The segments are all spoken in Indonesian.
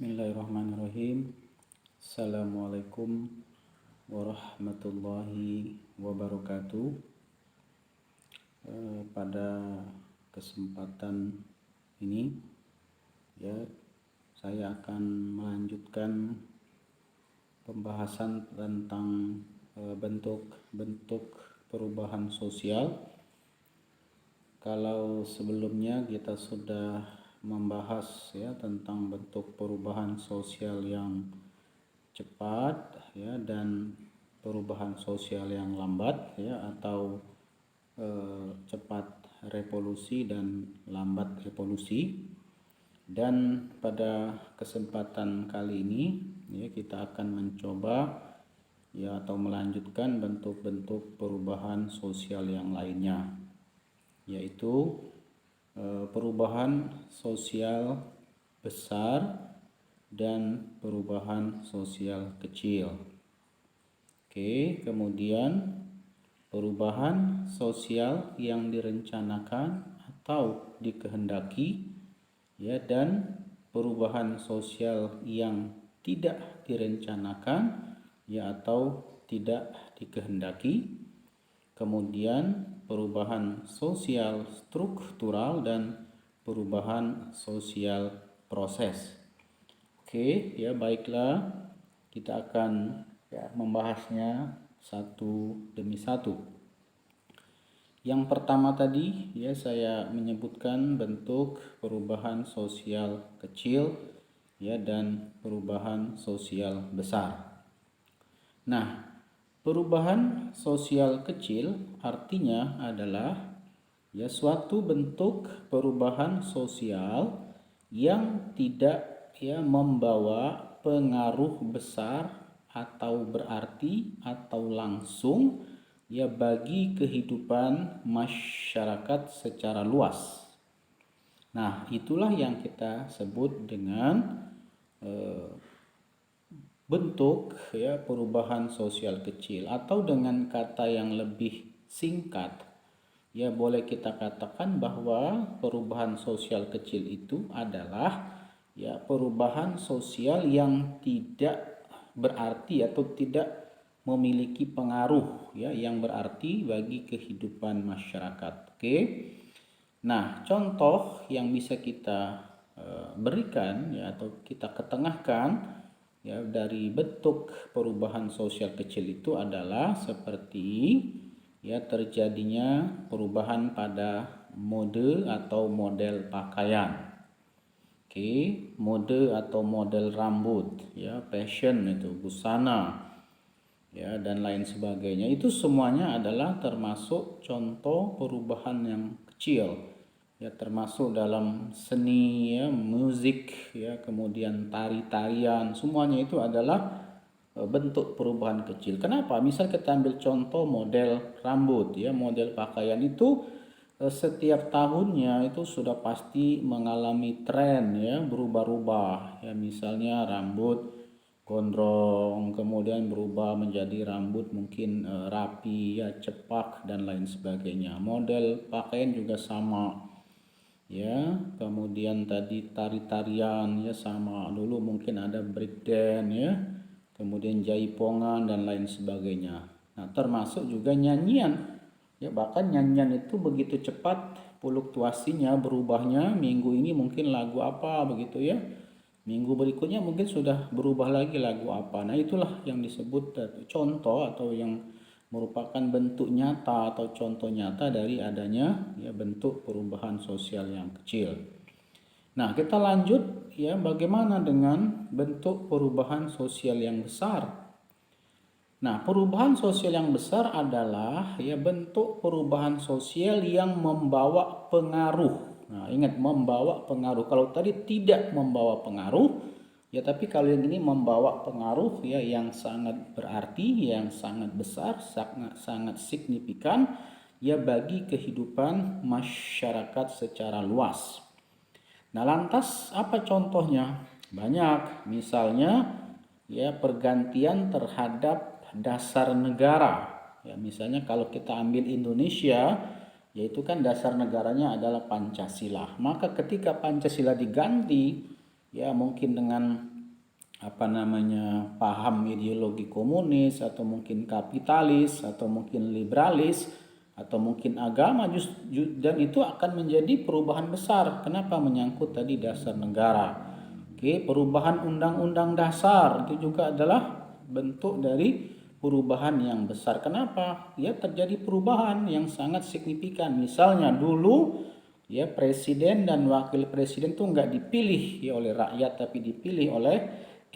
Bismillahirrahmanirrahim. Assalamualaikum warahmatullahi wabarakatuh. Pada kesempatan ini saya akan melanjutkan pembahasan tentang bentuk-bentuk perubahan sosial. Kalau sebelumnya kita sudah membahas tentang bentuk perubahan sosial yang cepat dan perubahan sosial yang lambat atau cepat revolusi dan lambat evolusi. Dan pada kesempatan kali ini kita akan mencoba atau melanjutkan bentuk-bentuk perubahan sosial yang lainnya, yaitu perubahan sosial besar dan perubahan sosial kecil. Kemudian perubahan sosial yang direncanakan atau dikehendaki dan perubahan sosial yang tidak direncanakan atau tidak dikehendaki. Kemudian perubahan sosial struktural dan perubahan sosial proses. Baiklah, kita akan membahasnya satu demi satu. Yang pertama tadi saya menyebutkan bentuk perubahan sosial kecil dan perubahan sosial besar. Nah, perubahan sosial kecil artinya adalah suatu bentuk perubahan sosial yang tidak membawa pengaruh besar atau berarti atau langsung bagi kehidupan masyarakat secara luas. Nah, itulah yang kita sebut dengan bentuk perubahan sosial kecil, atau dengan kata yang lebih singkat boleh kita katakan bahwa perubahan sosial kecil itu adalah perubahan sosial yang tidak berarti atau tidak memiliki pengaruh yang berarti bagi kehidupan masyarakat. Nah, contoh yang bisa kita berikan atau kita ketengahkan dari bentuk perubahan sosial kecil itu adalah seperti terjadinya perubahan pada mode atau model pakaian. Mode atau model rambut, fashion itu busana dan lain sebagainya. Itu semuanya adalah termasuk contoh perubahan yang kecil. Termasuk dalam seni, musik, kemudian tari-tarian, semuanya itu adalah bentuk perubahan kecil. Kenapa? Misal kita ambil contoh model rambut, model pakaian itu setiap tahunnya itu sudah pasti mengalami tren berubah-ubah. Misalnya rambut gondrong, kemudian berubah menjadi rambut mungkin rapi, cepak dan lain sebagainya. Model pakaian juga sama. Kemudian tadi tari-tarian sama, dulu mungkin ada break dance kemudian jaipongan dan lain sebagainya. Nah, termasuk juga nyanyian bahkan nyanyian itu begitu cepat fluktuasinya, berubahnya. Minggu ini mungkin lagu apa begitu minggu berikutnya mungkin sudah berubah lagi lagu apa. Nah, itulah yang disebut contoh atau yang merupakan bentuk nyata atau contoh nyata dari adanya bentuk perubahan sosial yang kecil. Nah, kita lanjut bagaimana dengan bentuk perubahan sosial yang besar. Nah, perubahan sosial yang besar adalah bentuk perubahan sosial yang membawa pengaruh. Nah, ingat, membawa pengaruh. Kalau tadi tidak membawa pengaruh tapi kalau yang ini membawa pengaruh yang sangat berarti, yang sangat besar, sangat signifikan bagi kehidupan masyarakat secara luas. Nah, lantas apa contohnya? Banyak. Misalnya pergantian terhadap dasar negara. Misalnya kalau kita ambil Indonesia, yaitu kan dasar negaranya adalah Pancasila. Maka ketika Pancasila diganti ya mungkin dengan paham ideologi komunis atau mungkin kapitalis atau mungkin liberalis atau mungkin agama, dan itu akan menjadi perubahan besar. Kenapa? Menyangkut tadi dasar negara. Oke, perubahan undang-undang dasar itu juga adalah bentuk dari perubahan yang besar. Kenapa? Ya terjadi perubahan yang sangat signifikan. Misalnya dulu ya presiden dan wakil presiden tuh nggak dipilih ya oleh rakyat, tapi dipilih oleh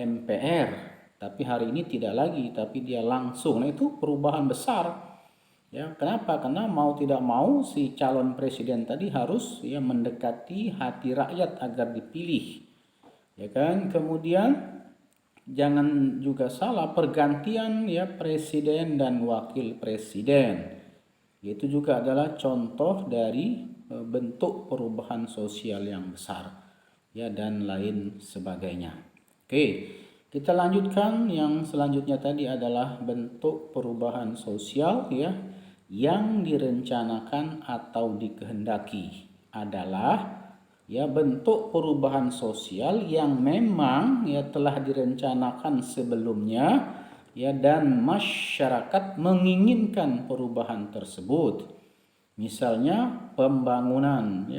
MPR. Tapi hari ini tidak lagi, tapi dia langsung. Nah itu perubahan besar. Ya, kenapa? Karena mau tidak mau si calon presiden tadi harus ya mendekati hati rakyat agar dipilih. Ya kan? Kemudian jangan juga salah pergantian ya presiden dan wakil presiden. Itu juga adalah contoh dari bentuk perubahan sosial yang besar ya dan lain sebagainya. Oke, kita lanjutkan. Yang selanjutnya tadi adalah bentuk perubahan sosial ya yang direncanakan atau dikehendaki adalah ya bentuk perubahan sosial yang memang ya telah direncanakan sebelumnya ya dan masyarakat menginginkan perubahan tersebut. Misalnya pembangunan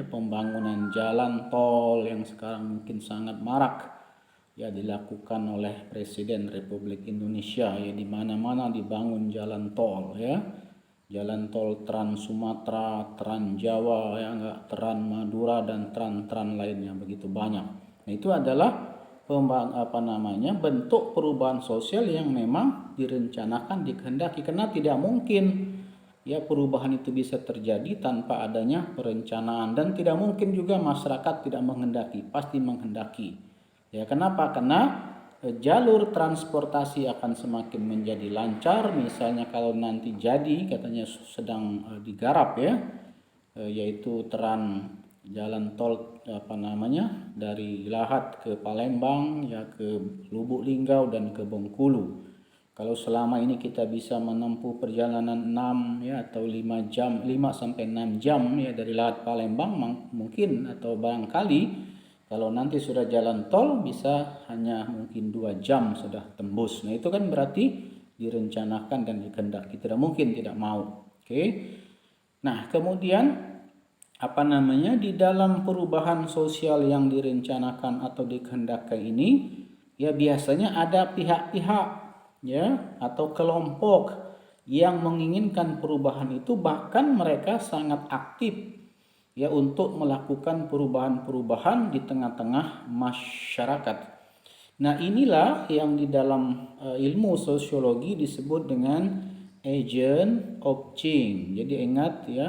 jalan tol yang sekarang mungkin sangat marak ya dilakukan oleh Presiden Republik Indonesia ya, di mana-mana dibangun jalan tol ya. Jalan tol Trans Sumatera, Trans Jawa, ya enggak, Trans Madura dan trans lainnya begitu banyak. Nah, itu adalah bentuk perubahan sosial yang memang direncanakan, dikehendaki, karena tidak mungkin ya perubahan itu bisa terjadi tanpa adanya perencanaan, dan tidak mungkin juga masyarakat tidak menghendaki, pasti menghendaki. Ya, kenapa? Karena jalur transportasi akan semakin menjadi lancar. Misalnya kalau nanti jadi katanya sedang digarap ya, yaitu jalan tol dari Lahat ke Palembang ya, ke Lubuk Linggau dan ke Bengkulu. Kalau selama ini kita bisa menempuh perjalanan 6 ya atau 5 jam, 5 sampai 6 jam ya dari Lahat Palembang, mungkin atau barangkali kalau nanti sudah jalan tol bisa hanya mungkin 2 jam sudah tembus. Nah itu kan berarti direncanakan dan dikehendaki. Tidak mungkin tidak mau. Oke. Nah kemudian di dalam perubahan sosial yang direncanakan atau dikehendaki ini ya biasanya ada pihak-pihak ya atau kelompok yang menginginkan perubahan itu, bahkan mereka sangat aktif ya untuk melakukan perubahan-perubahan di tengah-tengah masyarakat. Nah, inilah yang di dalam ilmu sosiologi disebut dengan agent of change. Jadi ingat ya,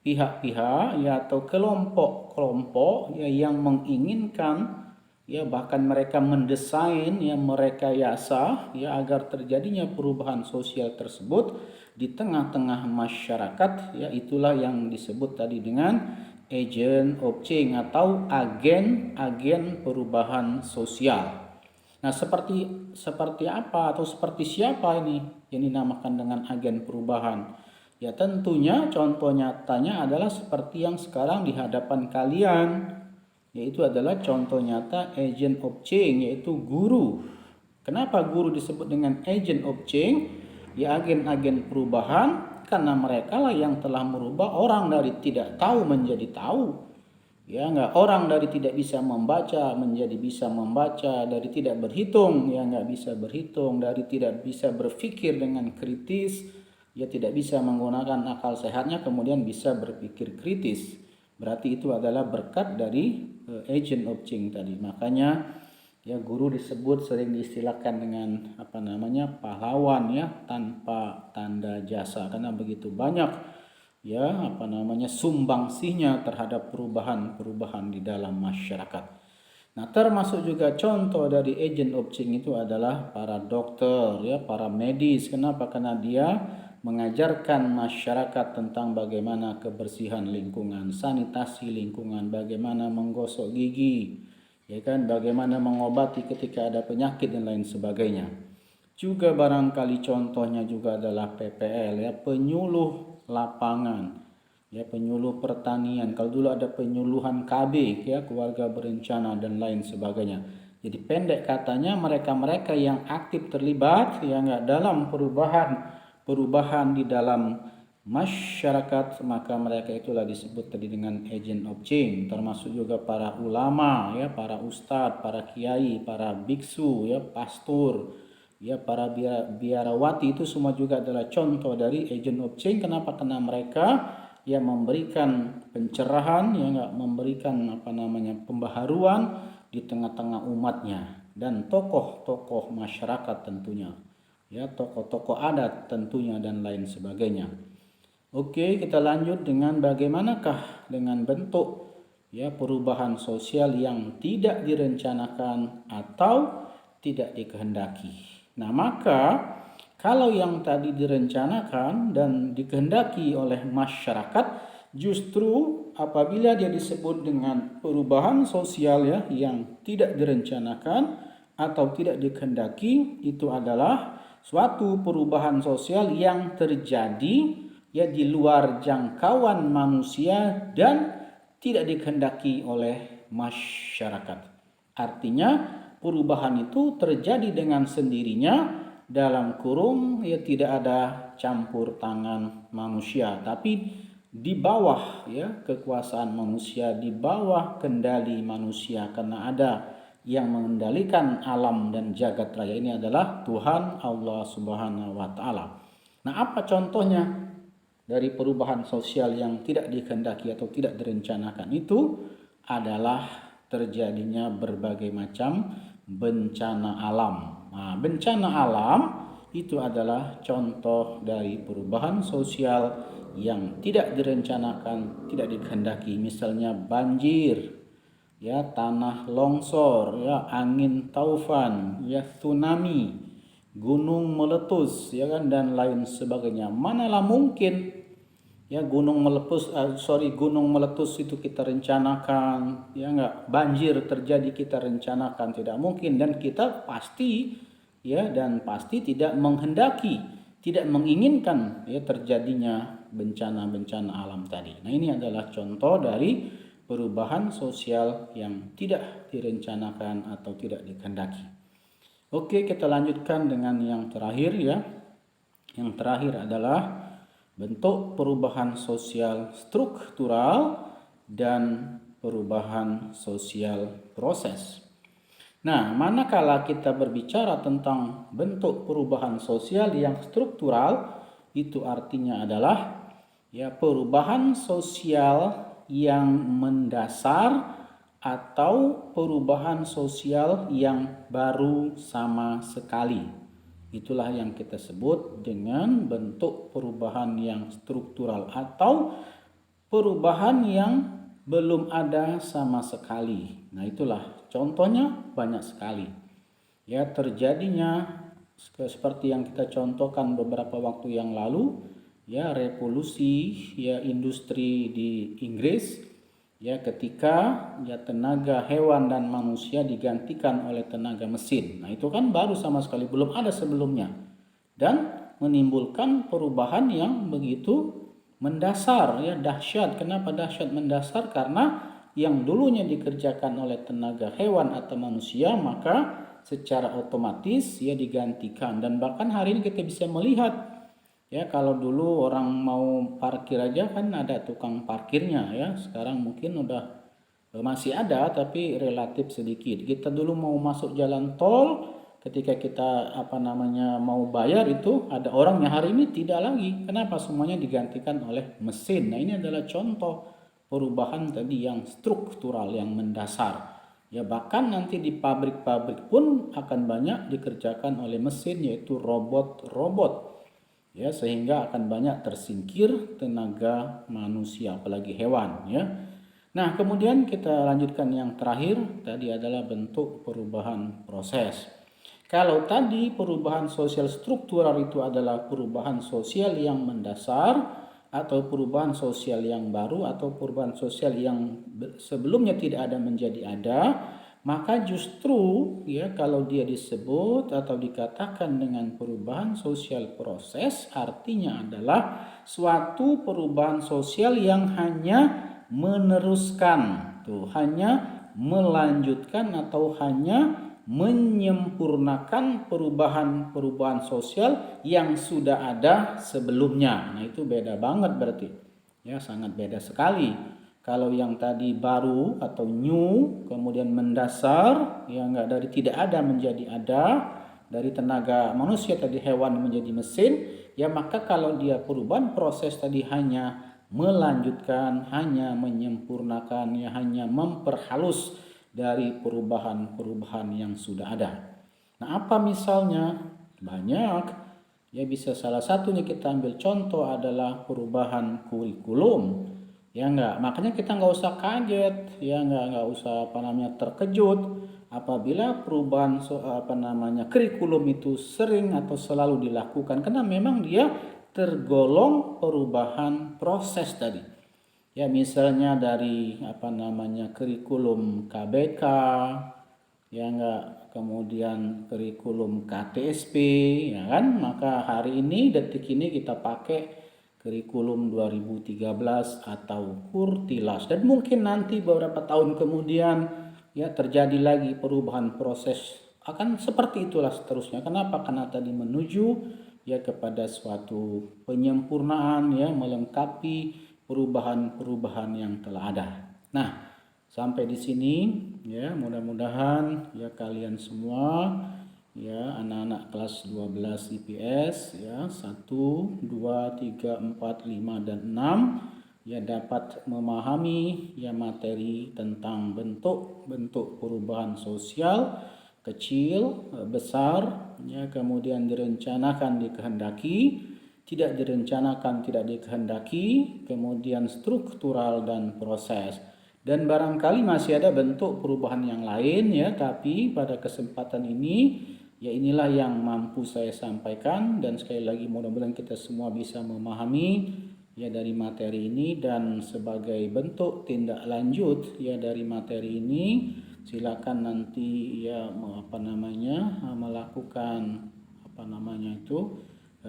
pihak-pihak ya atau kelompok-kelompok ya yang menginginkan ya bahkan mereka mendesain ya merekayasa ya agar terjadinya perubahan sosial tersebut di tengah-tengah masyarakat ya, itulah yang disebut tadi dengan agent of change atau agen-agen perubahan sosial. Nah, seperti apa atau seperti siapa ini yang dinamakan dengan agen perubahan? Ya tentunya contoh nyatanya adalah seperti yang sekarang di hadapan kalian, yaitu adalah contoh nyata agent of change, yaitu guru. Kenapa guru disebut dengan agent of change? Ya agen-agen perubahan, karena mereka lah yang telah merubah orang dari tidak tahu menjadi tahu. Ya enggak, orang dari tidak bisa membaca menjadi bisa membaca, dari tidak berhitung ya enggak bisa berhitung, dari tidak bisa berpikir dengan kritis ya tidak bisa menggunakan akal sehatnya kemudian bisa berpikir kritis. Berarti itu adalah berkat dari agent of change tadi. Makanya ya guru disebut sering diistilahkan dengan pahlawan ya tanpa tanda jasa, karena begitu banyak ya sumbangsinya terhadap perubahan-perubahan di dalam masyarakat. Nah, termasuk juga contoh dari agent of change itu adalah para dokter ya, para medis. Kenapa? Karena dia mengajarkan masyarakat tentang bagaimana kebersihan lingkungan, sanitasi lingkungan, bagaimana menggosok gigi, ya kan, bagaimana mengobati ketika ada penyakit dan lain sebagainya. Juga barangkali contohnya juga adalah PPL ya, penyuluh lapangan. ya penyuluh pertanian. Kalau dulu ada penyuluhan KB, ya keluarga berencana dan lain sebagainya. Jadi pendek katanya mereka-mereka yang aktif terlibat ya enggak dalam perubahan di dalam masyarakat, maka mereka itulah disebut tadi dengan agent of change, termasuk juga para ulama ya, para ustadz, para kiai, para biksu ya, pastor ya, para biarawati, itu semua juga adalah contoh dari agent of change. Kenapa? Karena mereka yang memberikan pencerahan, ya enggak, memberikan pembaharuan di tengah-tengah umatnya, dan tokoh-tokoh masyarakat tentunya, ya tokoh-tokoh adat tentunya dan lain sebagainya. Oke, kita lanjut dengan bagaimanakah dengan bentuk ya perubahan sosial yang tidak direncanakan atau tidak dikehendaki. Nah, maka kalau yang tadi direncanakan dan dikehendaki oleh masyarakat, justru apabila dia disebut dengan perubahan sosial ya yang tidak direncanakan atau tidak dikehendaki, itu adalah suatu perubahan sosial yang terjadi ya di luar jangkauan manusia dan tidak dikehendaki oleh masyarakat. Artinya perubahan itu terjadi dengan sendirinya, dalam kurung ya tidak ada campur tangan manusia, tapi di bawah ya kekuasaan manusia, di bawah kendali manusia, karena ada yang mengendalikan alam dan jagat raya ini adalah Tuhan Allah Subhanahu wa taala. Nah, apa contohnya dari perubahan sosial yang tidak dikehendaki atau tidak direncanakan? Itu adalah terjadinya berbagai macam bencana alam. Nah, bencana alam itu adalah contoh dari perubahan sosial yang tidak direncanakan, tidak dikehendaki. Misalnya banjir, ya tanah longsor, ya angin taufan, ya tsunami, gunung meletus, ya kan, dan lain sebagainya. Manalah mungkin ya gunung meletus itu kita rencanakan, ya enggak, banjir terjadi kita rencanakan, tidak mungkin, dan kita pasti tidak menghendaki, tidak menginginkan ya terjadinya bencana-bencana alam tadi. Nah, ini adalah contoh dari perubahan sosial yang tidak direncanakan atau tidak dikehendaki. Oke, kita lanjutkan dengan yang terakhir ya. Yang terakhir adalah bentuk perubahan sosial struktural dan perubahan sosial proses. Nah, manakala kita berbicara tentang bentuk perubahan sosial yang struktural, itu artinya adalah ya perubahan sosial yang mendasar atau perubahan sosial yang baru sama sekali. Itulah yang kita sebut dengan bentuk perubahan yang struktural atau perubahan yang belum ada sama sekali. Nah, itulah contohnya banyak sekali. Ya, terjadinya seperti yang kita contohkan beberapa waktu yang lalu, ya revolusi ya industri di Inggris, ya ketika ya tenaga hewan dan manusia digantikan oleh tenaga mesin. Nah, itu kan baru sama sekali, belum ada sebelumnya, dan menimbulkan perubahan yang begitu mendasar ya, dahsyat. Kenapa dahsyat mendasar? Karena yang dulunya dikerjakan oleh tenaga hewan atau manusia, maka secara otomatis ya digantikan. Dan bahkan hari ini kita bisa melihat ya, kalau dulu orang mau parkir aja kan ada tukang parkirnya ya, sekarang mungkin udah masih ada tapi relatif sedikit. Kita dulu mau masuk jalan tol, ketika kita mau bayar itu ada orangnya, hari ini tidak lagi. Kenapa? Semuanya digantikan oleh mesin. Nah, ini adalah contoh perubahan tadi yang struktural, yang mendasar. Ya, bahkan nanti di pabrik-pabrik pun akan banyak dikerjakan oleh mesin, yaitu robot-robot. Ya, sehingga akan banyak tersingkir tenaga manusia, apalagi hewan ya. Nah, kemudian kita lanjutkan yang terakhir, tadi adalah bentuk perubahan proses. Kalau tadi perubahan sosial struktural itu adalah perubahan sosial yang mendasar atau perubahan sosial yang baru atau perubahan sosial yang sebelumnya tidak ada menjadi ada, maka justru ya kalau dia disebut atau dikatakan dengan perubahan sosial proses, artinya adalah suatu perubahan sosial yang hanya meneruskan, tuh, hanya melanjutkan atau hanya menyempurnakan perubahan-perubahan sosial yang sudah ada sebelumnya. Nah, itu beda banget berarti. Ya, sangat beda sekali. Kalau yang tadi baru atau new, kemudian mendasar, ya enggak, dari tidak ada menjadi ada, dari tenaga manusia tadi hewan menjadi mesin, ya maka kalau dia perubahan proses tadi hanya melanjutkan, hanya menyempurnakan, ya hanya memperhalus dari perubahan-perubahan yang sudah ada. Nah, apa misalnya? Banyak. Ya, bisa salah satunya kita ambil contoh adalah perubahan kurikulum. Ya enggak, makanya kita nggak usah kaget, ya enggak usah terkejut apabila perubahan kurikulum itu sering atau selalu dilakukan, karena memang dia tergolong perubahan proses tadi. Ya, misalnya dari kurikulum KBK, ya enggak, kemudian kurikulum KTSP, ya kan? Maka hari ini, detik ini kita pakai kurikulum 2013 atau Kurtilas, dan mungkin nanti beberapa tahun kemudian ya terjadi lagi perubahan proses, akan seperti itulah seterusnya. Kenapa? Karena tadi menuju ya kepada suatu penyempurnaan, ya melengkapi perubahan-perubahan yang telah ada. Nah, sampai di sini ya, mudah-mudahan ya kalian semua, ya anak-anak kelas 12 IPS ya 1, 2, 3, 4, 5 dan 6 ya dapat memahami ya materi tentang bentuk-bentuk perubahan sosial, kecil, besar, ya kemudian direncanakan, dikehendaki, tidak direncanakan, tidak dikehendaki, kemudian struktural dan proses. Dan barangkali masih ada bentuk perubahan yang lain ya, tapi pada kesempatan ini ya inilah yang mampu saya sampaikan, dan sekali lagi mudah-mudahan kita semua bisa memahami ya dari materi ini, dan sebagai bentuk tindak lanjut ya dari materi ini silakan nanti ya melakukan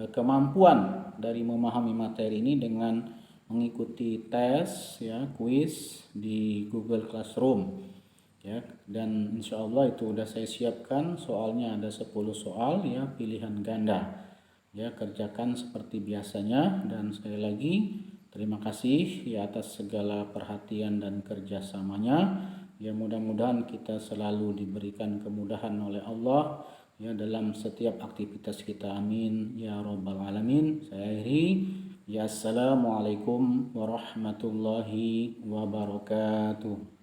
kemampuan dari memahami materi ini dengan mengikuti tes ya kuis di Google Classroom ya, dan insya Allah itu udah saya siapkan soalnya, ada 10 soal ya pilihan ganda ya, kerjakan seperti biasanya. Dan sekali lagi terima kasih ya atas segala perhatian dan kerjasamanya ya, mudah-mudahan kita selalu diberikan kemudahan oleh Allah ya dalam setiap aktivitas kita, amin ya rabbal alamin. Saya akhiri ya, assalamualaikum warahmatullahi wabarakatuh.